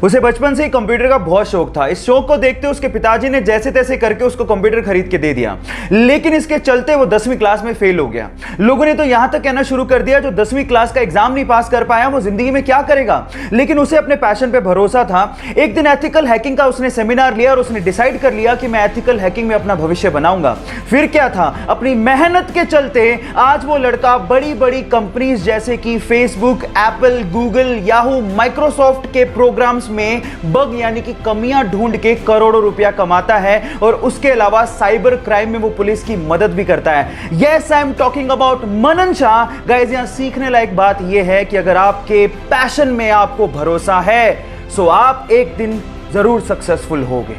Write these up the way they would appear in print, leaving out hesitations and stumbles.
उसे बचपन से ही कंप्यूटर का बहुत शौक था। इस शौक को देखते उसके पिताजी ने जैसे तैसे करके उसको कंप्यूटर खरीद के दे दिया, लेकिन इसके चलते वो 10वीं क्लास में फेल हो गया। लोगों ने तो यहां तक कहना शुरू कर दिया जो 10वीं क्लास का एग्जाम नहीं पास कर पाया वो जिंदगी में क्या करेगा। लेकिन उसे अपने पैशन पे भरोसा था। एक दिन एथिकल हैकिंग का उसने सेमिनार लिया और उसने डिसाइड कर लिया कि मैं एथिकल हैकिंग में अपना भविष्य बनाऊंगा। फिर क्या था, अपनी मेहनत के चलते आज वो लड़का बड़ी बड़ी कंपनीज जैसे कि Facebook, Apple, Google, Yahoo, Microsoft के प्रोग्राम्स में बग यानी कि कमियां ढूंढ के करोड़ों रुपया कमाता है और उसके अलावा साइबर क्राइम में वो पुलिस की मदद भी करता है। Yes, I am talking about Manan Shah. Guys, यहां सीखने लायक बात यह है कि अगर आपके पैशन में आपको भरोसा है सो आप एक दिन जरूर सक्सेसफुल होगे।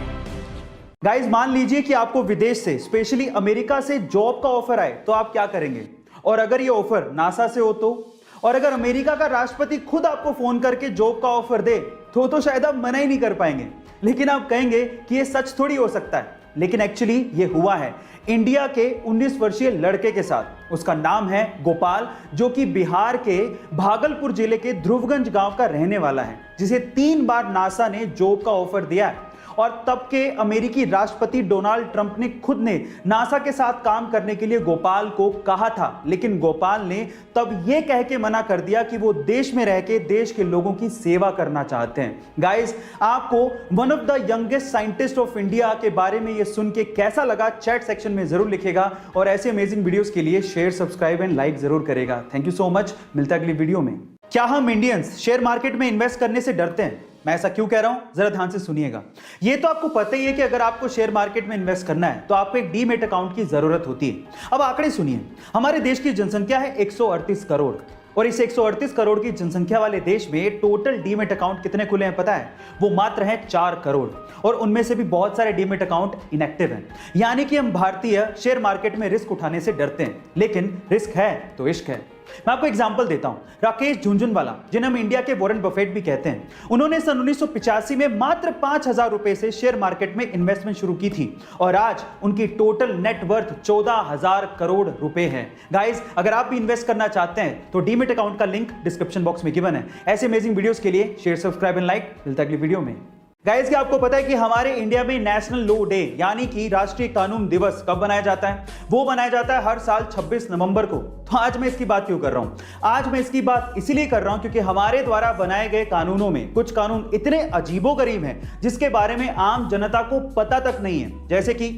गाइस, मान लीजिए कि आपको विदेश से, स्पेशली अमेरिका से जॉब का ऑफर आए तो आप क्या करेंगे? और अगर ये ऑफर नासा से हो तो? और अगर अमेरिका का राष्ट्रपति खुद आपको फोन करके जॉब का ऑफर दे तो शायद आप मना ही नहीं कर पाएंगे। लेकिन आप कहेंगे कि ये सच थोड़ी हो सकता है, लेकिन एक्चुअली ये हुआ है इंडिया के 19 वर्षीय लड़के के साथ। उसका नाम है गोपाल, जो कि बिहार के भागलपुर जिले के ध्रुवगंज गांव का रहने वाला है, जिसे 3 बार नासा ने जॉब का ऑफर दिया है। और तब के अमेरिकी राष्ट्रपति डोनाल्ड ट्रंप ने खुद ने नासा के साथ काम करने के लिए गोपाल को कहा था, लेकिन गोपाल ने तब यह कह के मना कर दिया कि वो देश में रह के देश के लोगों की सेवा करना चाहते हैं। गाइस, आपको one of the youngest scientist of India के बारे में ये सुन के कैसा लगा चैट सेक्शन में जरूर लिखेगा और ऐसे अमेजिंग वीडियोस के लिए शेयर, सब्सक्राइब एंड लाइक जरूर करेगा। Thank you so much. मिलता है अगली वीडियो में। क्या हम इंडियंस शेयर मार्केट में इन्वेस्ट करने से डरते हैं? मैं ऐसा क्यों कह रहा हूं, जरा ध्यान से सुनिएगा। ये तो आपको पता ही है कि अगर आपको शेयर मार्केट में इन्वेस्ट करना है तो आपको एक डीमैट अकाउंट की जरूरत होती है। अब आंकड़े सुनिए। हमारे देश की जनसंख्या है 138 करोड़ और इस 138 करोड़ की जनसंख्या वाले देश में टोटल डीमैट अकाउंट कितने खुले हैं पता है? वो मात्र हैं 4 करोड़ और उनमें से भी बहुत सारे डीमैट अकाउंट इनएक्टिव हैं। यानी कि हम भारतीय शेयर मार्केट में रिस्क उठाने से डरते हैं, लेकिन रिस्क है तो इश्क है। मैं आपको एग्जांपल देता हूं। राकेश झुनझुनवाला, जिन्हें हम इंडिया के वॉरेन बफेट भी कहते हैं, उन्होंने सन 1985 में मात्र 5,000 रुपए से शेयर मार्केट में इन्वेस्टमेंट शुरू की थी और आज उनकी टोटल नेट वर्थ 14,000 करोड़ रुपए है। गाइस, अगर आप भी इन्वेस्ट करना चाहते हैं तो डीमैट अकाउंट का लिंक डिस्क्रिप्शन बॉक्स में गिवन है। ऐसे अमेजिंग वीडियोस के लिए शेयर, सब्सक्राइब एंड लाइक। मिलता है अगली वीडियो में। गाइस, क्या आपको पता है कि हमारे इंडिया में नेशनल लॉ डे यानी कि राष्ट्रीय कानून दिवस कब बनाया जाता है? वो बनाया जाता है हर साल 26 नवंबर को। तो आज मैं इसकी बात क्यों कर रहा हूं? आज मैं इसकी बात इसलिए कर रहा हूं क्योंकि हमारे द्वारा बनाए गए कानूनों में कुछ कानून इतने अजीबोगरीब हैं जिसके बारे में आम जनता को पता तक नहीं है। जैसे कि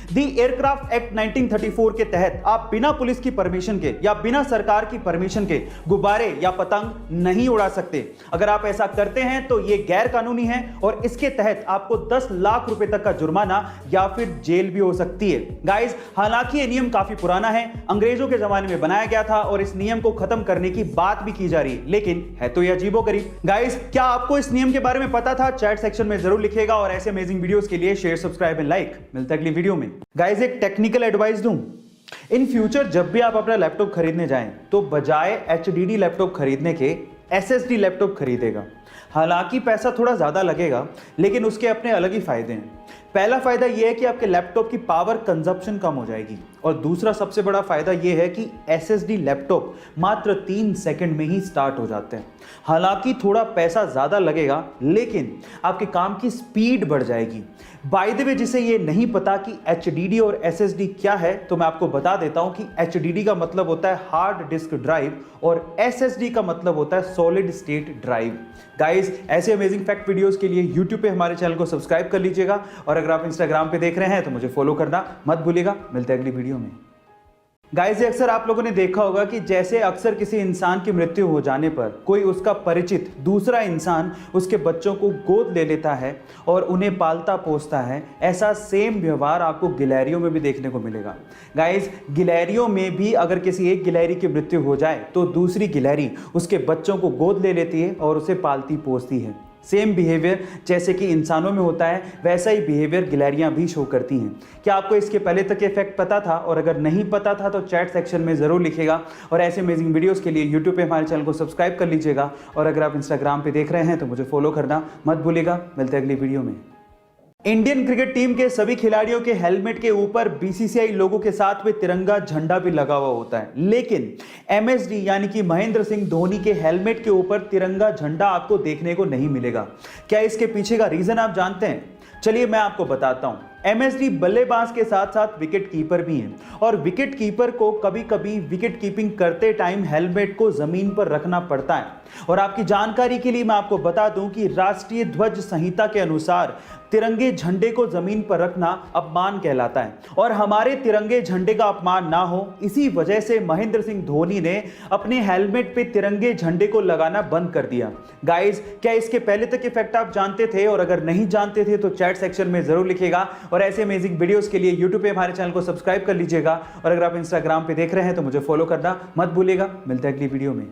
दी एयरक्राफ्ट एक्ट 1934 के तहत आप बिना पुलिस की परमिशन के या बिना सरकार की परमिशन के गुब्बारे या पतंग नहीं उड़ा सकते। अगर आप ऐसा करते हैं तो यह गैर कानूनी है और इसके तहत आपको 10 लाख रुपए तक का जुर्माना या फिर जेल भी हो सकती है। गाइस, हालांकि यह नियम काफी पुराना है, अंग्रेजों के जमाने में बनाया गया था और इस नियम को खत्म करने की बात भी की जा रही है, लेकिन है तो यह अजीबोगरीब। गाइस, क्या आपको इस नियम के बारे में पता था? चैट सेक्शन में जरूर लिखेगा और ऐसे अमेजिंग वीडियोस के लिए शेयर, सब्सक्राइब एंड लाइक। मिलता है अगली वीडियो में। गाइस, एक टेक्निकल एडवाइस दूं। इन फ्यूचर जब भी आप अपना लैपटॉप खरीदने जाएं तो बजाय एचडीडी लैपटॉप खरीदने के एसएसडी लैपटॉप खरीदेगा। हालांकि पैसा थोड़ा ज्यादा लगेगा, लेकिन उसके अपने अलग ही फायदे हैं। पहला फायदा यह है कि आपके लैपटॉप की पावर कंजप्शन कम हो जाएगी और दूसरा सबसे बड़ा फायदा यह है कि एसएसडी लैपटॉप मात्र 3 सेकंड में ही स्टार्ट हो जाते हैं। हालांकि थोड़ा पैसा ज्यादा लगेगा, लेकिन आपके काम की स्पीड बढ़ जाएगी। बाय द वे, जिसे ये नहीं पता कि एचडीडी और एसएसडी क्या है, तो मैं आपको बता देता हूं कि एचडीडी का मतलब होता है हार्ड डिस्क ड्राइव और एसएसडी का मतलब होता है सॉलिड स्टेट ड्राइव। गाइस, ऐसे अमेजिंग फैक्ट वीडियोस के लिए यूट्यूब पे हमारे चैनल को सब्सक्राइब कर लीजिएगा और अगर आप इंस्टाग्राम पे देख रहे हैं तो मुझे फॉलो करना मत भूलिएगा। मिलते हैं अगली वीडियो में। गाइस, अक्सर आप लोगों ने देखा होगा कि जैसे अक्सर किसी इंसान की मृत्यु हो जाने पर कोई उसका परिचित दूसरा इंसान उसके बच्चों को गोद ले लेता है और उन्हें पालता पोसता है, ऐसा सेम व्यवहार आपको गिलहरियों में भी देखने को मिलेगा। गाइस, गिलहरियों में भी अगर किसी एक गिलहरी की मृत्यु हो जाए तो दूसरी गिलहरी उसके बच्चों को गोद ले लेती है और उसे पालती पोसती है। सेम बिहेवियर जैसे कि इंसानों में होता है, वैसा ही बिहेवियर गिलहरियां भी शो करती हैं। क्या आपको इसके पहले तक ये फैक्ट पता था? और अगर नहीं पता था तो चैट सेक्शन में जरूर लिखेगा और ऐसे अमेजिंग वीडियोस के लिए यूट्यूब पे हमारे चैनल को सब्सक्राइब कर लीजिएगा और अगर आप इंस्टाग्राम पे देख रहे हैं तो मुझे फॉलो करना मत भूलिएगा। मिलते हैं अगली वीडियो में। इंडियन क्रिकेट टीम के सभी खिलाड़ियों के हेलमेट के ऊपर बीसीसीआई लोगों के साथ में तिरंगा झंडा भी लगा हुआ होता है, लेकिन एमएसडी यानी कि महेंद्र सिंह धोनी के हेलमेट के ऊपर तिरंगा झंडा आपको देखने को नहीं मिलेगा। क्या इसके पीछे का रीजन आप जानते हैं? चलिए मैं आपको बताता हूं। एमएसडी बल्लेबाज के साथ साथ विकेट कीपर भी हैं और विकेट कीपर को कभी कभी विकेट कीपिंग करते टाइम हेलमेट को जमीन पर रखना पड़ता है। और आपकी जानकारी के लिए मैं आपको बता दूं कि राष्ट्रीय ध्वज संहिता के अनुसार तिरंगे झंडे को जमीन पर रखना अपमान कहलाता है और हमारे तिरंगे झंडे का अपमान ना हो, इसी वजह से महेंद्र सिंह धोनी ने अपने हेलमेट पे तिरंगे झंडे को लगाना बंद कर दिया। गाइस, क्या इसके पहले तक के फैक्ट आप जानते थे? और अगर नहीं जानते थे तो चैट सेक्शन में जरूर लिखिएगा और ऐसे अमेजिंग वीडियोस के लिए यूट्यूब पे हमारे चैनल को सब्सक्राइब कर लीजिएगा और अगर आप इंस्टाग्राम पे देख रहे हैं तो मुझे फॉलो करना मत भूलिएगा। मिलते हैं अगली वीडियो में।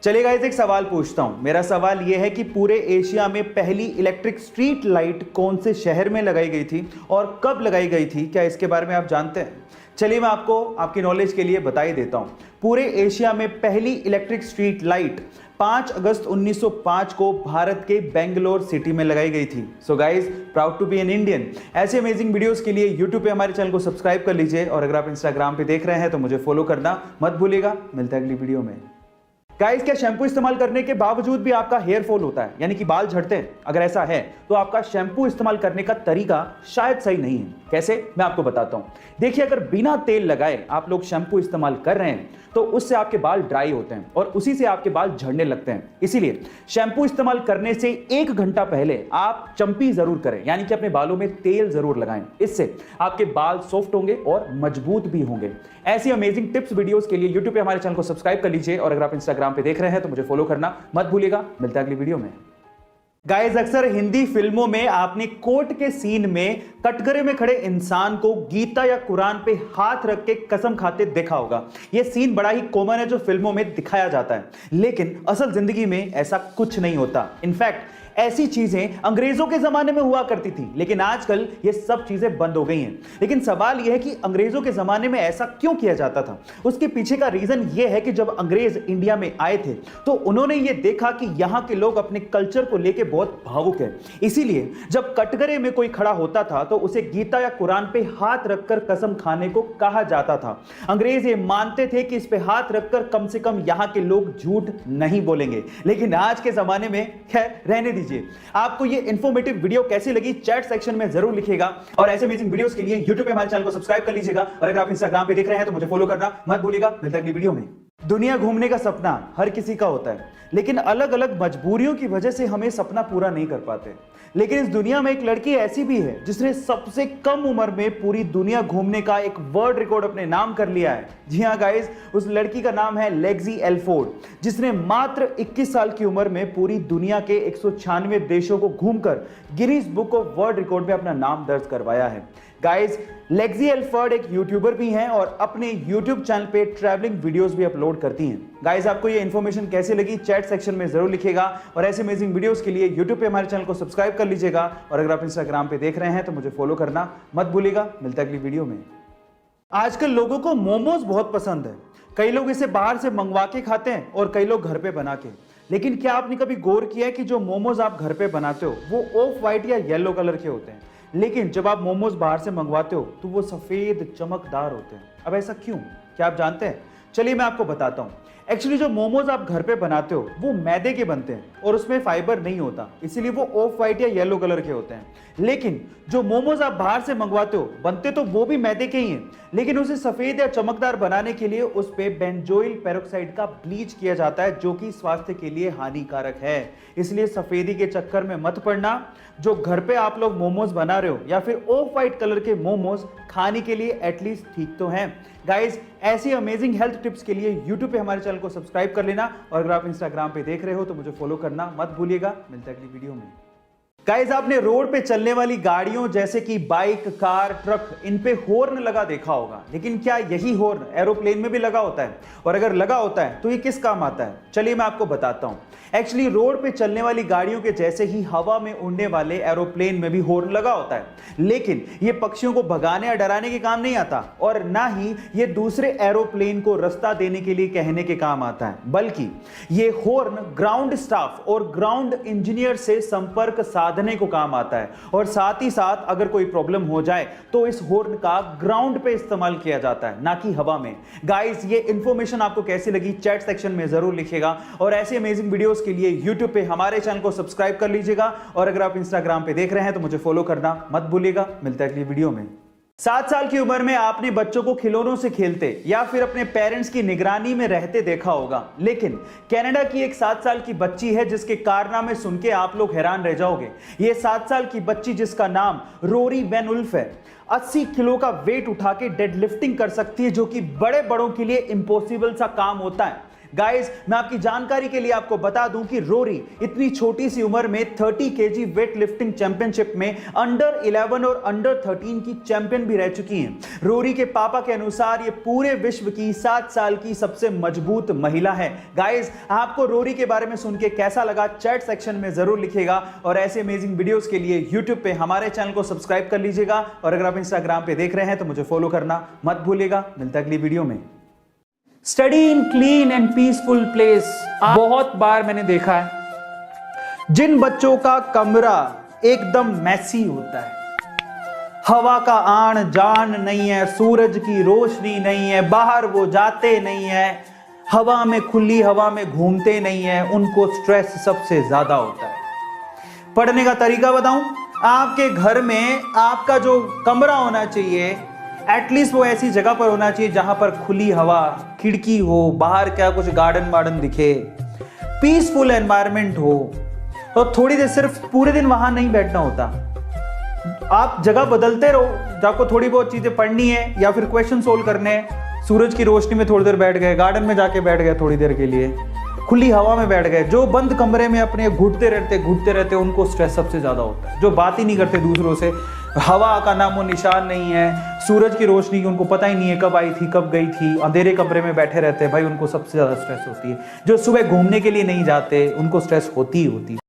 चलिए गाइस, एक सवाल पूछता हूं। मेरा सवाल यह है कि पूरे एशिया में पहली इलेक्ट्रिक स्ट्रीट लाइट कौन से शहर में लगाई गई थी और कब लगाई गई थी? क्या इसके बारे में आप जानते हैं? चलिए मैं आपको आपकी नॉलेज के लिए बता ही देता हूं। पूरे एशिया में पहली इलेक्ट्रिक स्ट्रीट लाइट 5 अगस्त 1905 को भारत के बेंगलोर सिटी में लगाई गई थी। So guys, proud to be an Indian. ऐसे अमेजिंग वीडियोस के लिए यूट्यूब पे हमारे चैनल को सब्सक्राइब कर लीजिए और अगर आप इंस्टाग्राम पे देख रहे हैं तो मुझे फॉलो करना मत भूलिएगा। मिलते हैं अगली वीडियो में। गाइस, क्या शैम्पू इस्तेमाल करने के बावजूद भी आपका हेयर फॉल होता है, यानी कि बाल झड़ते हैं? अगर ऐसा है तो आपका शैम्पू इस्तेमाल करने का तरीका शायद सही नहीं है। कैसे? मैं आपको बताता हूं। देखिए, अगर बिना तेल लगाए आप लोग शैम्पू इस्तेमाल कर रहे हैं तो उससे आपके बाल ड्राई होते हैं और उसी से आपके बाल झड़ने लगते हैं। इसीलिए शैम्पू इस्तेमाल करने से 1 घंटा पहले आप चंपी जरूर करें, यानी कि अपने बालों में तेल जरूर लगाएं। इससे आपके बाल सॉफ्ट होंगे और मजबूत भी होंगे। ऐसी अमेजिंग टिप्स वीडियोस के लिए यूट्यूब पे हमारे चैनल को सब्सक्राइब कर लीजिए और अगर आप इंस्टाग्राम पे देख रहे हैं तो मुझे फॉलो करना मत भूलिएगा। मिलता है अगली वीडियो में। गाइस, अक्सर हिंदी फिल्मों में आपने कोर्ट के सीन में कटघरे में खड़े इंसान को गीता या कुरान पे हाथ रख के कसम खाते देखा होगा। यह सीन बड़ा ही कॉमन है जो फिल्मों में दिखाया जाता है, लेकिन असल जिंदगी में ऐसा कुछ नहीं होता। इनफैक्ट ऐसी चीजें अंग्रेजों के जमाने में हुआ करती थी, लेकिन आजकल ये सब चीजें बंद हो गई हैं। लेकिन सवाल यह है कि अंग्रेजों के जमाने में ऐसा क्यों किया जाता था? उसके पीछे का रीजन यह है कि जब अंग्रेज इंडिया में आए थे तो उन्होंने ये देखा कि यहां के लोग अपने कल्चर को लेकर बहुत भावुक है। इसीलिए जब कटघरे में कोई खड़ा होता था तो उसे गीता या कुरान पे हाथ रखकर कसम खाने को कहा जाता था। अंग्रेज ये मानते थे कि इस पे हाथ रखकर कम से कम यहां के लोग झूठ नहीं बोलेंगे। लेकिन आज के जमाने में खैर रहने दीजिए। आपको ये इंफॉर्मेटिव वीडियो कैसी लगी चैट सेक्शन में जरूर लिखिएगा और ऐसे अमेजिंग वीडियोस के लिए यूट्यूब पे हमारे चैनल को सब्सक्राइब कर लीजिएगा और अगर आप इंस्टाग्राम पे देख रहे हैं तो मुझे फॉलो करना मत भूलिएगा। मिलते हैं अगली वीडियो में। दुनिया घूमने का सपना हर किसी का होता है, लेकिन अलग अलग मजबूरियों की वजह से हमें सपना पूरा नहीं कर पाते। लेकिन इस दुनिया में एक लड़की ऐसी भी है जिसने सबसे कम उम्र में पूरी दुनिया घूमने का एक वर्ल्ड रिकॉर्ड अपने नाम कर लिया है। जी हाँ गाइस, उस लड़की का नाम है लेक्सी एल्फोर्ड, जिसने मात्र 21 साल की उम्र में पूरी दुनिया के 196 देशों को घूमकर Guinness book of world record में अपना नाम दर्ज करवाया है। गाइस, लेक्सी एल्फोर्ड एक यूट्यूबर भी हैं और अपने यूट्यूब चैनल पे ट्रैवलिंग वीडियोस भी अपलोड करती हैं। गाइस, आपको ये इन्फॉर्मेशन कैसे लगी चैट सेक्शन में जरूर लिखिएगा और ऐसे अमेजिंग वीडियोस के लिए यूट्यूब पे हमारे चैनल को सब्सक्राइब कर लीजिएगा और अगर आप इंस्टाग्राम पे देख रहे हैं तो मुझे फॉलो करना मत भूलिएगा। मिलता है अगली वीडियो में। आजकल लोगों को मोमोज बहुत पसंद है। कई लोग इसे बाहर से मंगवा के खाते हैं और कई लोग घर पे बना के। लेकिन क्या आपने कभी गौर किया है कि जो मोमोज आप घर पे बनाते हो वो ऑफ व्हाइट या येलो कलर के होते हैं, लेकिन जब आप मोमोज बाहर से मंगवाते हो तो वो सफेद चमकदार होते हैं? अब ऐसा क्यों? क्या आप जानते हैं? चलिए मैं आपको बताता हूं। एक्चुअली जो मोमोज आप घर पे बनाते हो वो मैदे के बनते हैं और उसमें फाइबर नहीं होता, इसीलिए वो ऑफ व्हाइट या येलो कलर के होते हैं। लेकिन जो मोमोज आप बाहर से मंगवाते हो बनते तो वो भी मैदे के ही हैं, लेकिन उसे सफेद या चमकदार बनाने के लिए उस पे बेंजोइल पेरोक्साइड का ब्लीच किया जाता है, जो कि स्वास्थ्य के लिए हानिकारक है। इसलिए सफेदी के चक्कर में मत पड़ना। जो घर पे आप लोग मोमोज बना रहे हो या फिर ऑफ व्हाइट कलर के मोमोज खाने के लिए एटलीस्ट ठीक तो हैं। गाइस, ऐसी अमेजिंग हेल्थ टिप्स के लिए यूट्यूब पे हमारे चैनल को सब्सक्राइब कर लेना और अगर आप इंस्टाग्राम पे देख रहे हो तो मुझे फॉलो करना मत भूलिएगा। मिलते हैं अगली वीडियो में। गाइस, आपने रोड पे चलने वाली गाड़ियों जैसे कि बाइक, कार, ट्रक, इन पे हॉर्न लगा देखा होगा, लेकिन क्या यही हॉर्न एरोप्लेन में भी लगा होता है? और अगर लगा होता है तो ये किस काम आता है? चलिए मैं आपको बताता हूं। एक्चुअली रोड पे चलने वाली गाड़ियों के जैसे ही हवा में उड़ने वाले एरोप्लेन में भी हॉर्न लगा होता है, लेकिन ये पक्षियों को भगाने या डराने के काम नहीं आता और ना ही ये दूसरे एरोप्लेन को रास्ता देने के लिए कहने के काम आता है, बल्कि ये हॉर्न ग्राउंड स्टाफ और ग्राउंड इंजीनियर से संपर्क साध बांधने को काम आता है, और साथ ही साथ अगर कोई प्रॉब्लम हो जाए तो इस हॉर्न का ग्राउंड पे इस्तेमाल किया जाता है, ना कि हवा में। गाइस, ये इंफॉर्मेशन आपको कैसी लगी चैट सेक्शन में जरूर लिखिएगा, और ऐसे अमेजिंग वीडियोस के लिए यूट्यूब पे हमारे चैनल को सब्सक्राइब कर लीजिएगा, और अगर आप इंस्टाग्राम पे देख रहे हैं तो मुझे फॉलो करना मत भूलिएगा। मिलता है अगली वीडियो में। 7 साल की उम्र में आपने बच्चों को खिलौनों से खेलते या फिर अपने पेरेंट्स की निगरानी में रहते देखा होगा, लेकिन कनाडा की एक 7 साल की बच्ची है जिसके कारनामे सुन के आप लोग हैरान रह जाओगे। ये 7 साल की बच्ची जिसका नाम रोरी वैन उल्फ है, 80 किलो का वेट उठा के डेड लिफ्टिंग कर सकती है, जो कि बड़े बड़ों के लिए इम्पॉसिबल सा काम होता है। गाइस, मैं आपकी जानकारी के लिए आपको बता दूं कि रोरी इतनी छोटी सी उम्र में 30 केजी वेट लिफ्टिंग चैंपियनशिप में अंडर 11 और अंडर 13 की चैंपियन भी रह चुकी हैं। रोरी के पापा के अनुसार ये पूरे विश्व की 7 साल की सबसे मजबूत महिला है। गाइस, आपको रोरी के बारे में सुन के कैसा लगा चैट सेक्शन में जरूर लिखिएगा, और ऐसे अमेजिंग वीडियोस के लिए यूट्यूब पे हमारे चैनल को सब्सक्राइब कर लीजिएगा, और अगर आप इंस्टाग्राम पे देख रहे हैं तो मुझे फॉलो करना मत भूलिएगा। मिलता है अगली वीडियो में। Study in clean and peaceful place. बहुत बार मैंने देखा है जिन बच्चों का कमरा एकदम मैसी होता है, हवा का आन जान नहीं है, सूरज की रोशनी नहीं है, बाहर वो जाते नहीं है, हवा में खुली हवा में घूमते नहीं है, उनको स्ट्रेस सबसे ज्यादा होता है। पढ़ने का तरीका बताऊं, आपके घर में आपका जो कमरा होना चाहिए एटलीस्ट वो ऐसी जगह पर होना चाहिए जहां पर खुली हवा, खिड़की हो, बाहर क्या कुछ गार्डन वार्डन दिखे, पीसफुल एनवायरनमेंट हो। तो थोड़ी देर, सिर्फ पूरे दिन वहां नहीं बैठना होता, आप जगह बदलते रहो। आपको थोड़ी बहुत चीजें पढ़नी है या फिर क्वेश्चन सोल्व करने हैं, सूरज की रोशनी में थोड़ी देर बैठ गए, गार्डन में जाके बैठ गए थोड़ी देर के लिए, खुली हवा में बैठ गए। जो बंद कमरे में अपने घुटते रहते उनको स्ट्रेस सबसे ज्यादा होता है। जो बात ही नहीं करते दूसरों से, हवा का नामो निशान नहीं है, सूरज की रोशनी की उनको पता ही नहीं है कब आई थी कब गई थी, अंधेरे कमरे में बैठे रहते हैं, भाई उनको सबसे ज्यादा स्ट्रेस होती है। जो सुबह घूमने के लिए नहीं जाते उनको स्ट्रेस होती ही होती है।